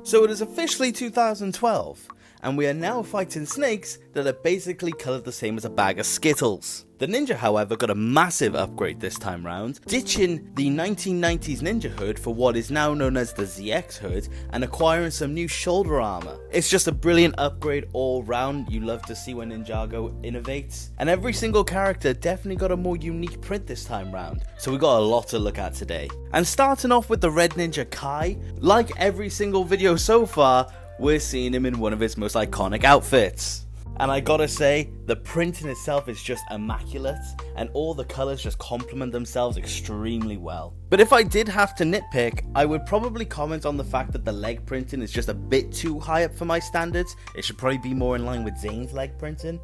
So it is officially 2012, and we are now fighting snakes that are basically coloured the same as a bag of Skittles. The Ninja, however, got a massive upgrade this time round, ditching the 1990s Ninja hood for what is now known as the ZX hood and acquiring some new shoulder armour. It's just a brilliant upgrade all round. You love to see when Ninjago innovates, and every single character definitely got a more unique print this time round, so we got a lot to look at today. And starting off with the Red Ninja Kai, like every single video so far, we're seeing him in one of his most iconic outfits. And I gotta say, the print in itself is just immaculate, and all the colours just complement themselves extremely well. But if I did have to nitpick, I would probably comment on the fact that the leg printing is just a bit too high up for my standards. It should probably be more in line with Zane's leg printing,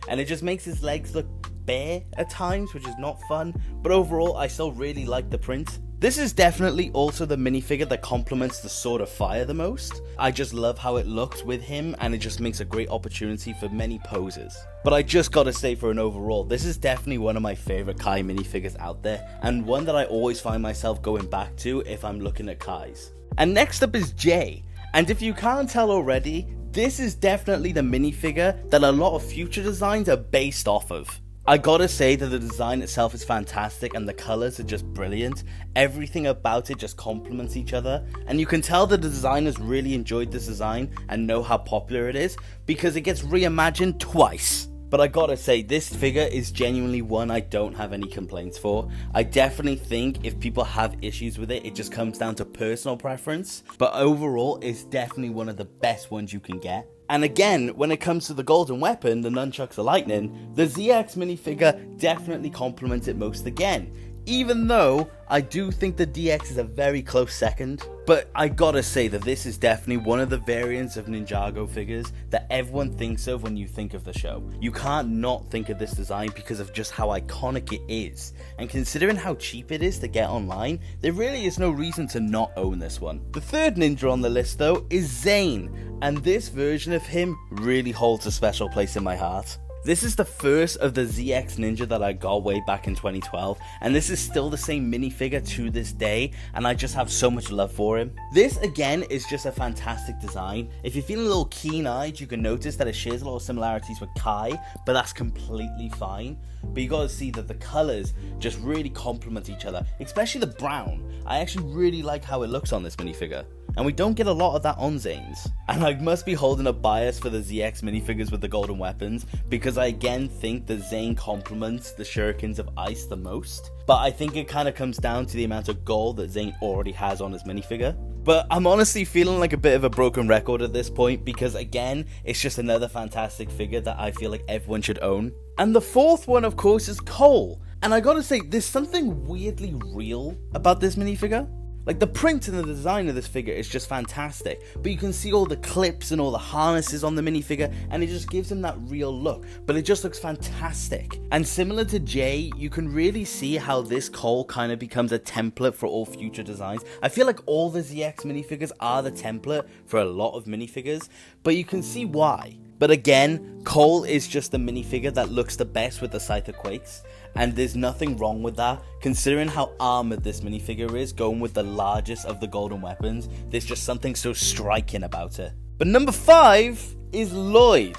and it just makes his legs look bare at times, which is not fun, but overall I still really like the print. This is definitely also the minifigure that complements the Sword of Fire the most. I just love how it looks with him, and it just makes a great opportunity for many poses. But I just gotta say, for an overall, this is definitely one of my favourite Kai minifigures out there, and one that I always find myself going back to if I'm looking at Kais. And next up is Jay, and if you can't tell already, this is definitely the minifigure that a lot of future designs are based off of. I gotta say that the design itself is fantastic and the colours are just brilliant. Everything about it just complements each other, and you can tell the designers really enjoyed this design and know how popular it is because it gets reimagined twice. But I gotta say, this figure is genuinely one I don't have any complaints for. I definitely think if people have issues with it, it just comes down to personal preference. But overall, it's definitely one of the best ones you can get. And again, when it comes to the golden weapon, the nunchucks of lightning, the ZX minifigure definitely complements it most again. Even though I do think the DX is a very close second. But I gotta say that this is definitely one of the variants of Ninjago figures that everyone thinks of when you think of the show. You can't not think of this design because of just how iconic it is. And considering how cheap it is to get online, there really is no reason to not own this one. The third ninja on the list though is Zane, and this version of him really holds a special place in my heart. This is the first of the ZX Ninja that I got way back in 2012, and this is still the same minifigure to this day, and I just have so much love for him. This again is just a fantastic design. If you're feeling a little keen-eyed, you can notice that it shares a lot of similarities with Kai, but that's completely fine. But you gotta see that the colours just really complement each other, especially the brown. I actually really like how it looks on this minifigure, and we don't get a lot of that on Zane's. And I must be holding a bias for the ZX minifigures with the golden weapons, because I again think that Zane complements the shurikens of ice the most. But I think it kind of comes down to the amount of gold that Zane already has on his minifigure. But I'm honestly feeling like a bit of a broken record at this point, because again, it's just another fantastic figure that I feel like everyone should own. And the fourth one, of course, is Cole. And I gotta say, there's something weirdly real about this minifigure. Like, the print and the design of this figure is just fantastic, but you can see all the clips and all the harnesses on the minifigure, and it just gives him that real look, but it just looks fantastic. And similar to Jay, you can really see how this Cole kind of becomes a template for all future designs. I feel like all the ZX minifigures are the template for a lot of minifigures, but you can see why. But again, Cole is just the minifigure that looks the best with the Scythe of Quakes, and there's nothing wrong with that. Considering how armoured this minifigure is, going with the largest of the golden weapons, there's just something so striking about it. But number 5 is Lloyd,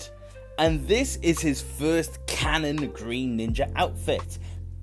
and this is his first canon Green Ninja outfit.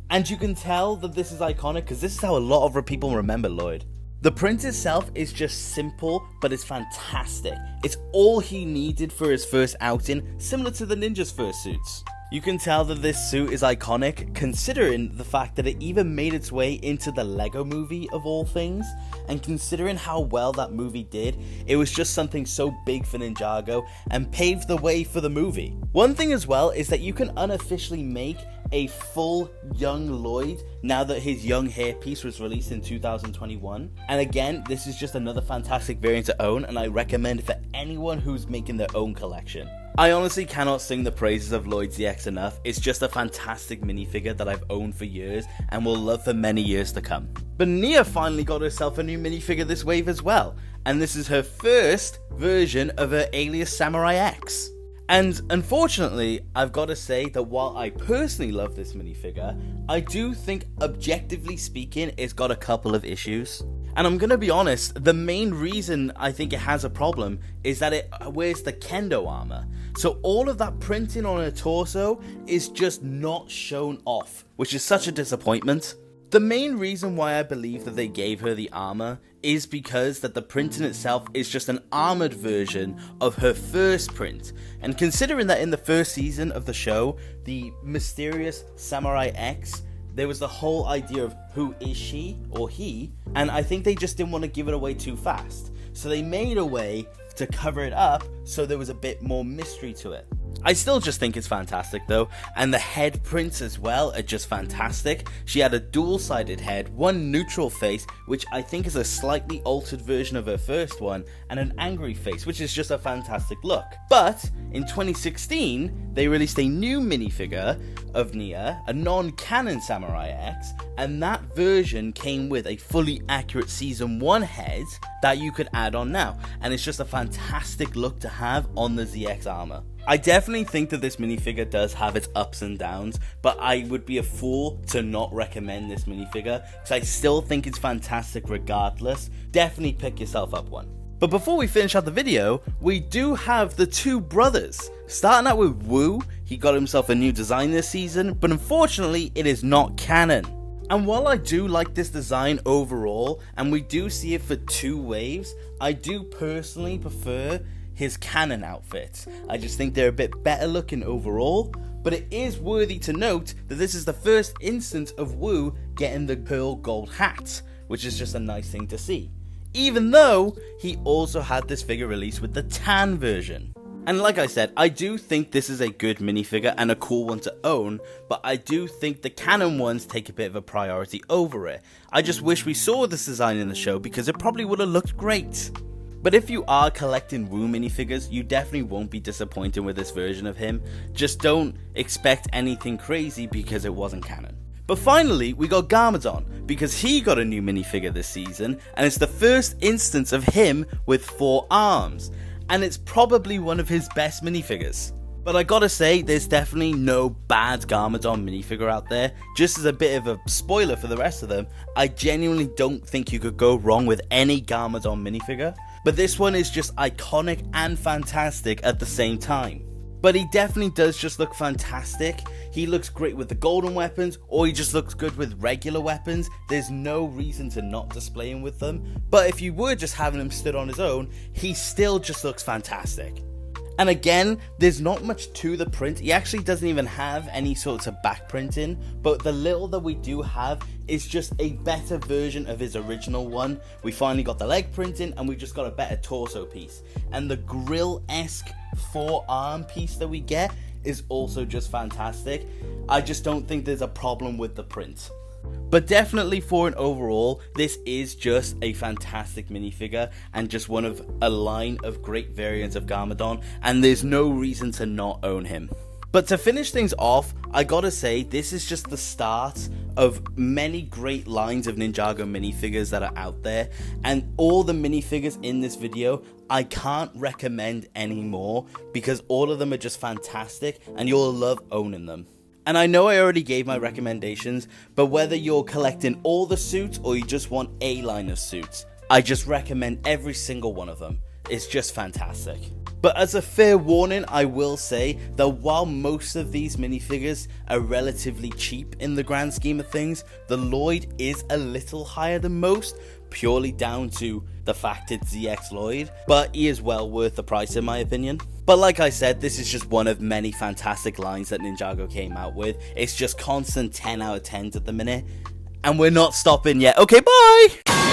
And you can tell that this is iconic because this is how a lot of people remember Lloyd. The print itself is just simple, but it's fantastic. It's all he needed for his first outing, similar to the Ninja's first suits. You can tell that this suit is iconic, considering the fact that it even made its way into the Lego movie of all things, and considering how well that movie did, it was just something so big for Ninjago and paved the way for the movie. One thing as well is that you can unofficially make a full young Lloyd now that his young hairpiece was released in 2021. And again, this is just another fantastic variant to own, and I recommend it for anyone who's making their own collection. I honestly cannot sing the praises of Lloyd ZX enough. It's just a fantastic minifigure that I've owned for years and will love for many years to come. But Nia finally got herself a new minifigure this wave as well, and this is her first version of her alias Samurai X. And unfortunately, I've got to say that while I personally love this minifigure, I do think, objectively speaking, it's got a couple of issues. And I'm gonna be honest, the main reason I think it has a problem is that it wears the kendo armor. So all of that printing on her torso is just not shown off, which is such a disappointment. The main reason why I believe that they gave her the armor is because that the printing itself is just an armored version of her first print. And considering that in the first season of the show, the mysterious Samurai X, there was the whole idea of who is she or he, and I think they just didn't want to give it away too fast. So they made a way to cover it up so there was a bit more mystery to it. I still just think it's fantastic though, and the head prints as well are just fantastic. She had a dual-sided head, one neutral face, which I think is a slightly altered version of her first one, and an angry face, which is just a fantastic look. But in 2016, they released a new minifigure of Nia, a non-canon Samurai X, and that version came with a fully accurate Season 1 head that you could add on now, and it's just a fantastic look to have on the ZX armor. I definitely think that this minifigure does have its ups and downs, but I would be a fool to not recommend this minifigure, because I still think it's fantastic regardless. Definitely pick yourself up one. But before we finish out the video, we do have the two brothers. Starting out with Wu, he got himself a new design this season, but unfortunately it is not canon. And while I do like this design overall, and we do see it for 2 waves, I do personally prefer his canon outfits. I just think they're a bit better looking overall, but it is worthy to note that this is the first instance of Wu getting the pearl gold hat, which is just a nice thing to see. Even though he also had this figure released with the tan version. And like I said, I do think this is a good minifigure and a cool one to own, but I do think the canon ones take a bit of a priority over it. I just wish we saw this design in the show because it probably would have looked great. But if you are collecting Wu minifigures, you definitely won't be disappointed with this version of him. Just don't expect anything crazy because it wasn't canon. But finally, we got Garmadon, because he got a new minifigure this season, and it's the first instance of him with 4 arms. And it's probably one of his best minifigures. But I gotta say, there's definitely no bad Garmadon minifigure out there. Just as a bit of a spoiler for the rest of them, I genuinely don't think you could go wrong with any Garmadon minifigure. But this one is just iconic and fantastic at the same time. But he definitely does just look fantastic. He looks great with the golden weapons, or he just looks good with regular weapons. There's no reason to not display him with them. But if you were just having him stood on his own, he still just looks fantastic. And again, there's not much to the print. He actually doesn't even have any sorts of back printing, but the little that we do have is just a better version of his original one. We finally got the leg printing, and we just got a better torso piece. And the grill-esque 4-arm piece that we get is also just fantastic. I just don't think there's a problem with the print. But definitely for an overall, this is just a fantastic minifigure and just one of a line of great variants of Garmadon, and there's no reason to not own him. But to finish things off, I gotta say, this is just the start of many great lines of Ninjago minifigures that are out there, and all the minifigures in this video, I can't recommend any more because all of them are just fantastic and you'll love owning them. And I know I already gave my recommendations, but whether you're collecting all the suits or you just want a line of suits, I just recommend every single one of them. It's just fantastic. But as a fair warning, I will say that while most of these minifigures are relatively cheap in the grand scheme of things, the Lloyd is a little higher than most, purely down to the fact it's ZX Lloyd, but he is well worth the price in my opinion. But like I said, this is just one of many fantastic lines that Ninjago came out with. It's just constant 10 out of 10s at the minute, and we're not stopping yet. Okay, bye!